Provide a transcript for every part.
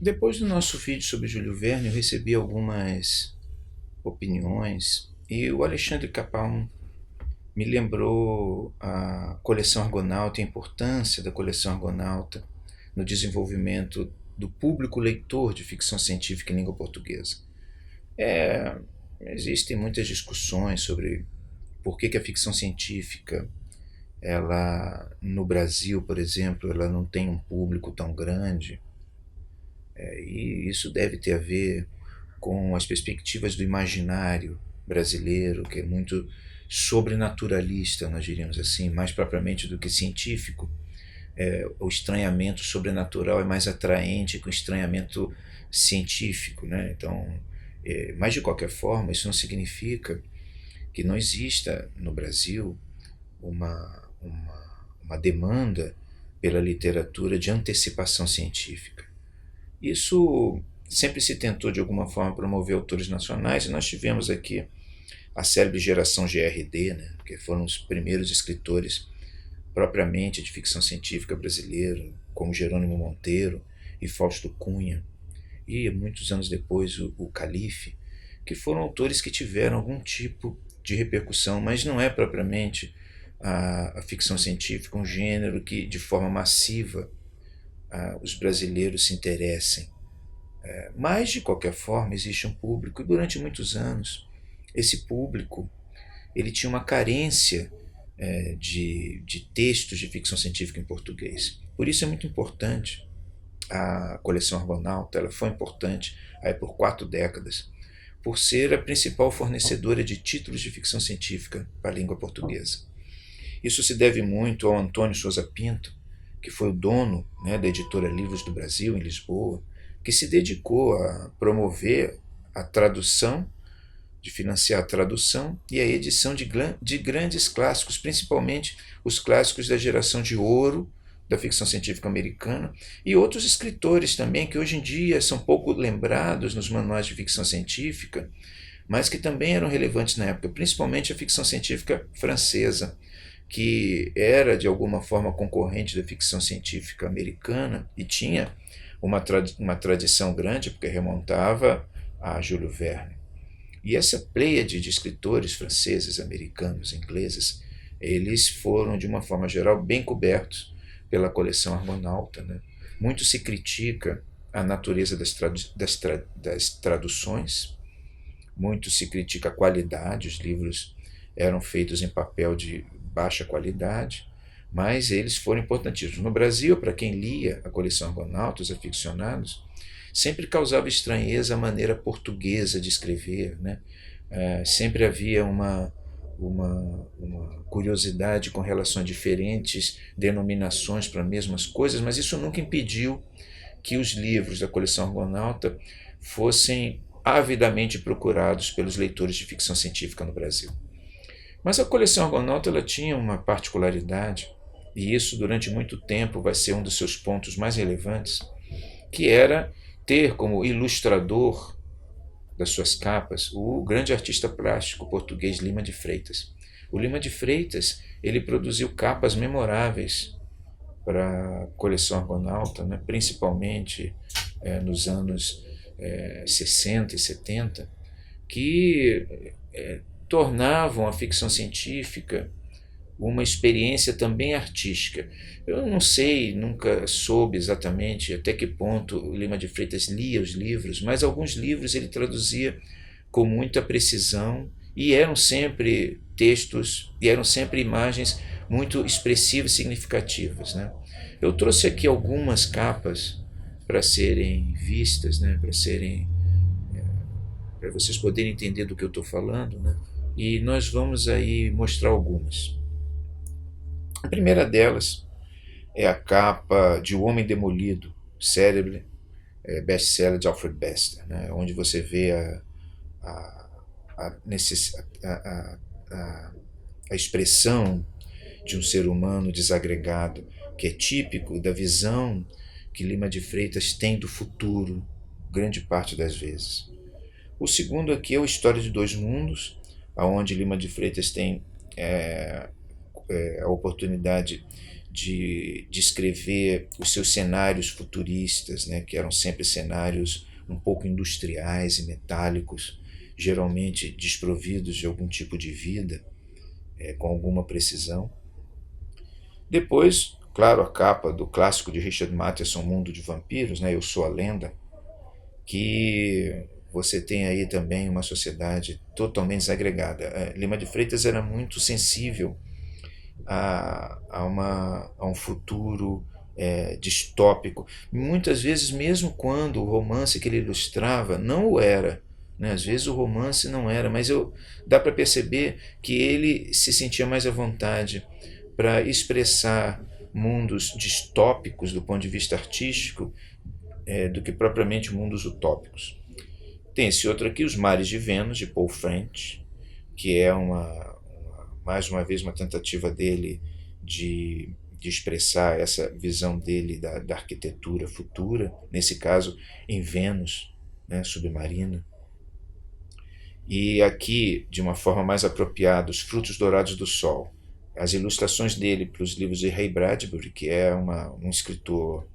Depois do nosso vídeo sobre Júlio Verne, eu recebi algumas opiniões e o Alexandre Capão me lembrou a coleção Argonauta e a importância da coleção Argonauta no desenvolvimento do público leitor de ficção científica em língua portuguesa. É, Existem muitas discussões sobre por que a ficção científica, ela no Brasil, por exemplo, ela não tem um público tão grande. E isso deve ter a ver com as perspectivas do imaginário brasileiro, que é muito sobrenaturalista, nós diríamos assim, mais propriamente do que científico. O estranhamento sobrenatural é mais atraente que o estranhamento científico, né? Então, mas de qualquer forma, isso não significa que não exista no Brasil uma demanda pela literatura de antecipação científica. Isso sempre se tentou de alguma forma promover autores nacionais, e nós tivemos aqui a célebre geração GRD, né, que foram os primeiros escritores propriamente de ficção científica brasileira, como Jerônimo Monteiro e Fausto Cunha, e muitos anos depois o Calife, que foram autores que tiveram algum tipo de repercussão, mas não é propriamente a ficção científica um gênero que de forma massiva os brasileiros se interessem. Mas, de qualquer forma, existe um público, e durante muitos anos, esse público ele tinha uma carência de textos de ficção científica em português. Por isso é muito importante a coleção Argonauta. Ela foi importante aí por 4 décadas, por ser a principal fornecedora de títulos de ficção científica para a língua portuguesa. Isso se deve muito ao Antônio Souza Pinto, que foi o dono, né, da editora Livros do Brasil, em Lisboa, que se dedicou a promover a tradução, de financiar a tradução e a edição de grandes clássicos, principalmente os clássicos da geração de ouro da ficção científica americana, e outros escritores também que hoje em dia são pouco lembrados nos manuais de ficção científica, mas que também eram relevantes na época, principalmente a ficção científica francesa, que era de alguma forma concorrente da ficção científica americana e tinha uma tradição grande, porque remontava a Júlio Verne. E essa pleiade de escritores franceses, americanos, ingleses, eles foram, de uma forma geral, bem cobertos pela coleção Argonauta, né? Muito se critica a natureza das traduções, muito se critica a qualidade, os livros eram feitos em papel de baixa qualidade, mas eles foram importantíssimos. No Brasil, para quem lia a coleção Argonauta, os aficionados, sempre causava estranheza a maneira portuguesa de escrever, né? Sempre havia uma curiosidade com relação a diferentes denominações para as mesmas coisas, mas isso nunca impediu que os livros da coleção Argonauta fossem avidamente procurados pelos leitores de ficção científica no Brasil. Mas a coleção Argonauta ela tinha uma particularidade, e isso durante muito tempo vai ser um dos seus pontos mais relevantes, que era ter como ilustrador das suas capas o grande artista plástico português Lima de Freitas. O Lima de Freitas ele produziu capas memoráveis para a coleção Argonauta, né, principalmente nos anos 60 e 70, que tornavam a ficção científica uma experiência também artística. Eu não sei, nunca soube exatamente até que ponto o Lima de Freitas lia os livros, mas alguns livros ele traduzia com muita precisão e eram sempre textos e eram sempre imagens muito expressivas e significativas, né? Eu trouxe aqui algumas capas para serem vistas, né? Para vocês poderem entender do que eu estou falando, né? E nós vamos aí mostrar algumas. A primeira delas é a capa de O Homem Demolido, célebre best-seller de Alfred Bester, né? Onde você vê a, a expressão de um ser humano desagregado, que é típico da visão que Lima de Freitas tem do futuro, grande parte das vezes. O segundo aqui é o História de Dois Mundos, onde Lima de Freitas tem a oportunidade de escrever os seus cenários futuristas, né, que eram sempre cenários um pouco industriais e metálicos, geralmente desprovidos de algum tipo de vida, com alguma precisão. Depois, claro, a capa do clássico de Richard Matheson, Mundo de Vampiros, né, Eu Sou a Lenda, que você tem aí também uma sociedade totalmente desagregada. Lima de Freitas era muito sensível a um futuro distópico. Muitas vezes, mesmo quando o romance que ele ilustrava não o era, né? Às vezes o romance não era, mas dá para perceber que ele se sentia mais à vontade para expressar mundos distópicos do ponto de vista artístico do que propriamente mundos utópicos. Tem esse outro aqui, Os Mares de Vênus, de Paul French, que é mais uma vez uma tentativa dele de expressar essa visão dele da arquitetura futura, nesse caso em Vênus, né, submarina. E aqui, de uma forma mais apropriada, Os Frutos Dourados do Sol. As ilustrações dele para os livros de Ray Bradbury, que é um escritor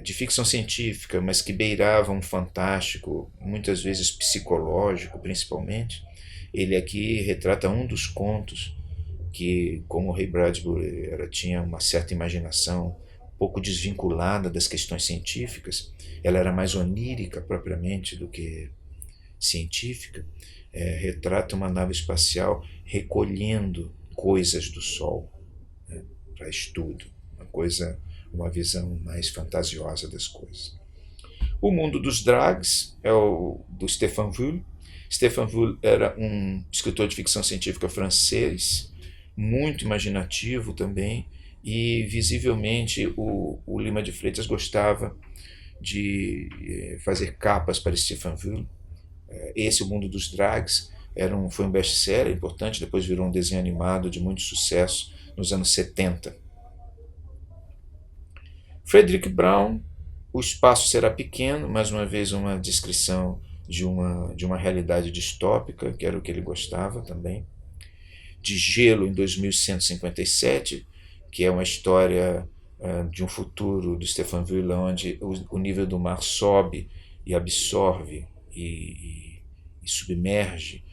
de ficção científica, mas que beirava um fantástico, muitas vezes psicológico principalmente. Ele aqui retrata um dos contos que, como o Ray Bradbury tinha uma certa imaginação um pouco desvinculada das questões científicas, ela era mais onírica propriamente do que científica, retrata uma nave espacial recolhendo coisas do Sol, né, para estudo, uma visão mais fantasiosa das coisas. O Mundo dos Drags é o do Stéphane Vull. Stéphane Vull era um escritor de ficção científica francês, muito imaginativo também, e visivelmente o Lima de Freitas gostava de fazer capas para Stéphane Vull. Esse, O Mundo dos Drags, foi um best-seller importante, depois virou um desenho animado de muito sucesso nos anos 70. Frederick Brown, O Espaço Será Pequeno, mais uma vez uma descrição de uma realidade distópica, que era o que ele gostava também. De Gelo, em 2157, que é uma história de um futuro do Stéphane Vull, onde o nível do mar sobe e absorve e submerge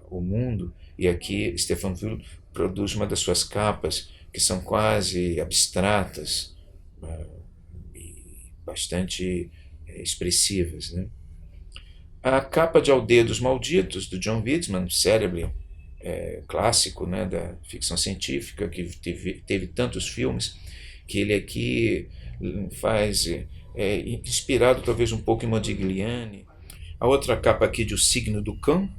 o mundo. E aqui Stéphane Vull produz uma das suas capas que são quase abstratas, e bastante expressivas, né? A capa de Aldeia dos Malditos, do John Widman, célebre clássico, né, da ficção científica, que teve tantos filmes, que ele aqui faz, inspirado talvez um pouco em Modigliani. A outra capa aqui de O Signo do Cão,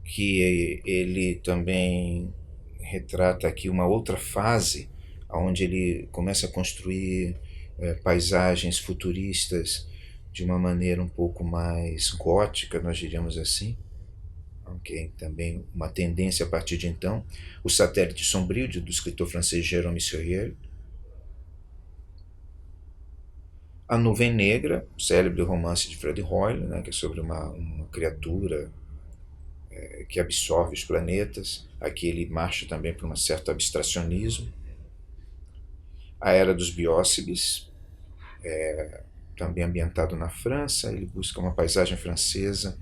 que ele também retrata aqui uma outra fase, onde ele começa a construir paisagens futuristas de uma maneira um pouco mais gótica, nós diríamos assim. Okay. Também uma tendência a partir de então. O Satélite Sombrio, do escritor francês Jérôme Sérieux. A Nuvem Negra, o célebre romance de Fred Hoyle, né, que é sobre uma criatura que absorve os planetas. Aqui ele marcha também para um certo abstracionismo. A Era dos Biócibes, também ambientado na França, ele busca uma paisagem francesa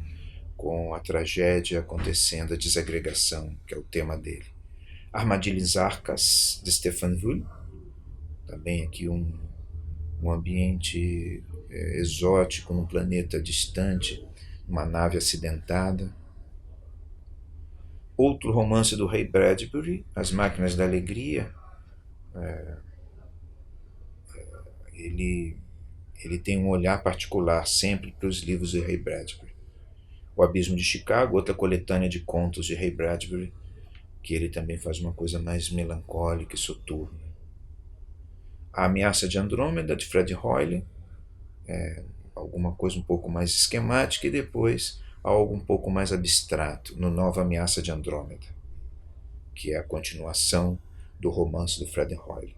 com a tragédia acontecendo, a desagregação, que é o tema dele. Armadilhas Arcas, de Stéphane Vull, também aqui um ambiente exótico num planeta distante, uma nave acidentada. Outro romance do Ray Bradbury, As Máquinas da Alegria. Ele tem um olhar particular sempre para os livros de Ray Bradbury. O Abismo de Chicago, outra coletânea de contos de Ray Bradbury, que ele também faz uma coisa mais melancólica e soturna. A Ameaça de Andrômeda, de Fred Hoyle, alguma coisa um pouco mais esquemática, e depois algo um pouco mais abstrato, no Nova Ameaça de Andrômeda, que é a continuação do romance do Fred Hoyle.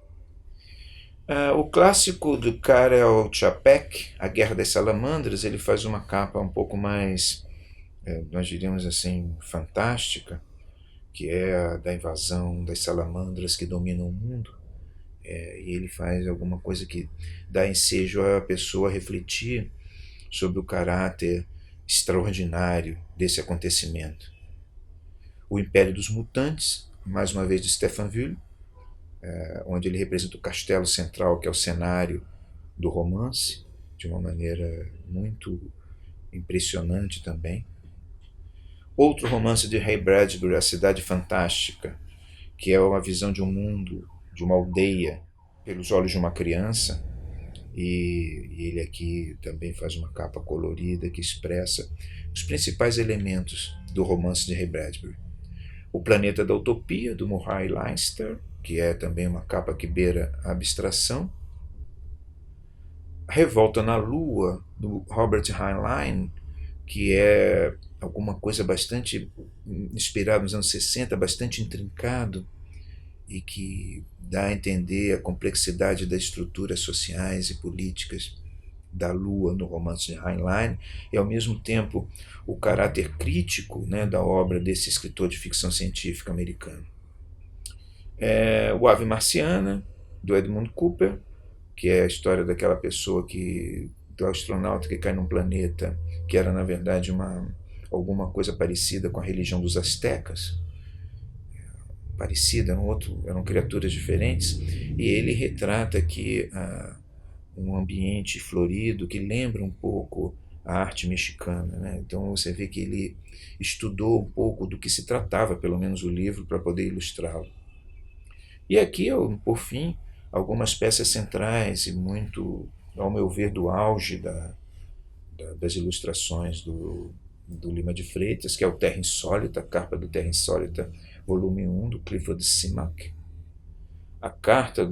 O clássico do Karel Čapek, A Guerra das Salamandras, ele faz uma capa um pouco mais, nós diríamos assim, fantástica, que é a da invasão das salamandras que dominam o mundo. E ele faz alguma coisa que dá ensejo à pessoa a refletir sobre o caráter extraordinário desse acontecimento. O Império dos Mutantes, mais uma vez de Stefan Wüll, onde ele representa o castelo central, que é o cenário do romance, de uma maneira muito impressionante também. Outro romance de Ray Bradbury, A Cidade Fantástica, que é uma visão de um mundo, de uma aldeia, pelos olhos de uma criança, e ele aqui também faz uma capa colorida que expressa os principais elementos do romance de Ray Bradbury. O Planeta da Utopia, do Murray Leinster, que é também uma capa que beira a abstração. A Revolta na Lua, do Robert Heinlein, que é alguma coisa bastante inspirado nos anos 60, bastante intrincado, e que dá a entender a complexidade das estruturas sociais e políticas da Lua no romance de Heinlein, e ao mesmo tempo o caráter crítico, né, da obra desse escritor de ficção científica americano. O Ave Marciana, do Edmund Cooper, que é a história daquela pessoa do astronauta que cai num planeta que era na verdade alguma coisa parecida com a religião dos astecas. Parecida, eram criaturas diferentes, e ele retrata aqui um ambiente florido que lembra um pouco a arte mexicana, né? Então você vê que ele estudou um pouco do que se tratava, pelo menos o livro, para poder ilustrá-lo. E aqui, por fim, algumas peças centrais e muito, ao meu ver, do auge das ilustrações do Lima de Freitas, que é o Terra Insólita, a capa do Terra Insólita, volume 1, do Clifford Simak. A capa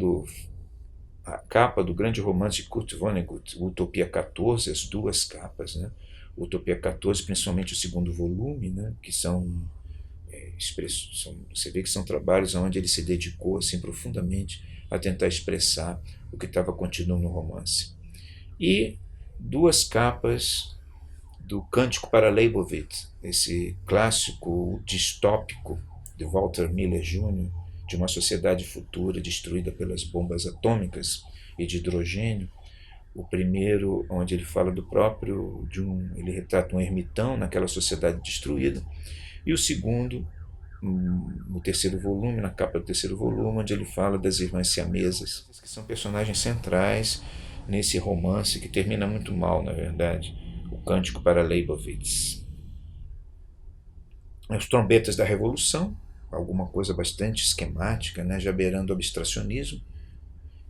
do grande romance de Kurt Vonnegut, Utopia 14, as duas capas, né? Utopia 14, principalmente o segundo volume, né? Que você vê que são trabalhos onde ele se dedicou assim, profundamente a tentar expressar o que estava contido no romance. E duas capas do Cântico para Leibowitz, esse clássico distópico de Walter Miller Jr., de uma sociedade futura destruída pelas bombas atômicas e de hidrogênio. O primeiro, onde ele fala ele retrata um ermitão naquela sociedade destruída, e o segundo, no terceiro volume, na capa do terceiro volume, onde ele fala das irmãs siamesas, que são personagens centrais nesse romance, que termina muito mal, na verdade, o Cântico para Leibowitz. As Trombetas da Revolução, alguma coisa bastante esquemática, né, já beirando o abstracionismo,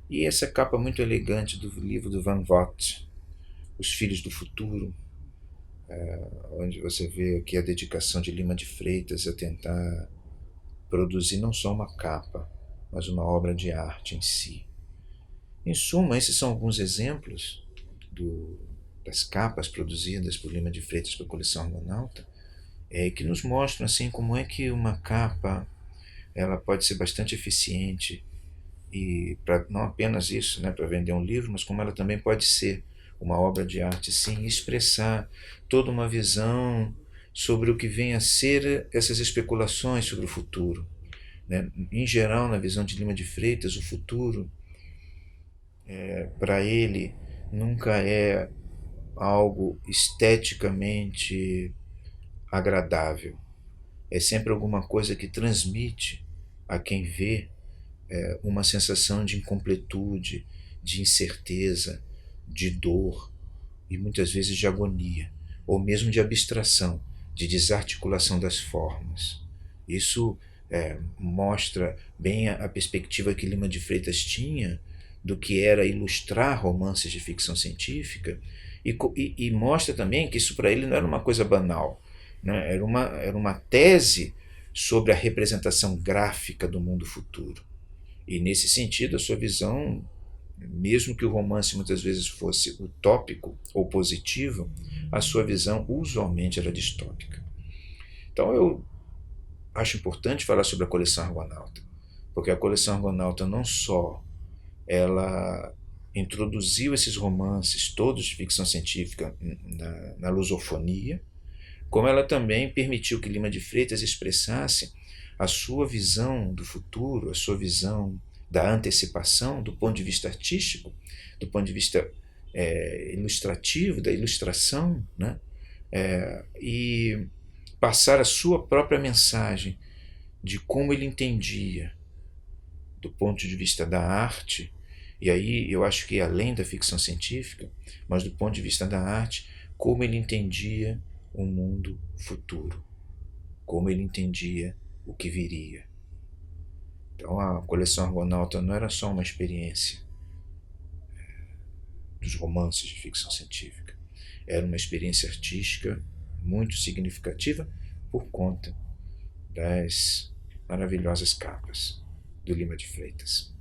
e essa capa muito elegante do livro do Van Vogt, Os Filhos do Futuro, onde você vê aqui a dedicação de Lima de Freitas a tentar produzir não só uma capa, mas uma obra de arte em si. Em suma, esses são alguns exemplos das capas produzidas por Lima de Freitas para a coleção Argonauta, que nos mostram assim, como é que uma capa ela pode ser bastante eficiente, e não apenas isso, né, para vender um livro, mas como ela também pode ser uma obra de arte, sim, expressar toda uma visão sobre o que vem a ser essas especulações sobre o futuro, né? Em geral, na visão de Lima de Freitas, o futuro, para ele, nunca é algo esteticamente agradável. É sempre alguma coisa que transmite a quem vê uma sensação de incompletude, de incerteza, de dor e muitas vezes de agonia, ou mesmo de abstração, de desarticulação das formas. Isso mostra bem a perspectiva que Lima de Freitas tinha do que era ilustrar romances de ficção científica, e mostra também que isso para ele não era uma coisa banal, né? Era uma tese sobre a representação gráfica do mundo futuro. E nesse sentido, a sua visão, mesmo que o romance muitas vezes fosse utópico ou positivo, a sua visão usualmente era distópica. Então eu acho importante falar sobre a coleção Argonauta, porque a coleção Argonauta não só ela introduziu esses romances todos de ficção científica na lusofonia, como ela também permitiu que Lima de Freitas expressasse a sua visão do futuro, a sua visão da antecipação, do ponto de vista artístico, do ponto de vista ilustrativo, da ilustração, né? E passar a sua própria mensagem de como ele entendia, do ponto de vista da arte, e aí eu acho que além da ficção científica, mas do ponto de vista da arte, como ele entendia o mundo futuro, como ele entendia o que viria. Então a coleção Argonauta não era só uma experiência dos romances de ficção científica, era uma experiência artística muito significativa por conta das maravilhosas capas do Lima de Freitas.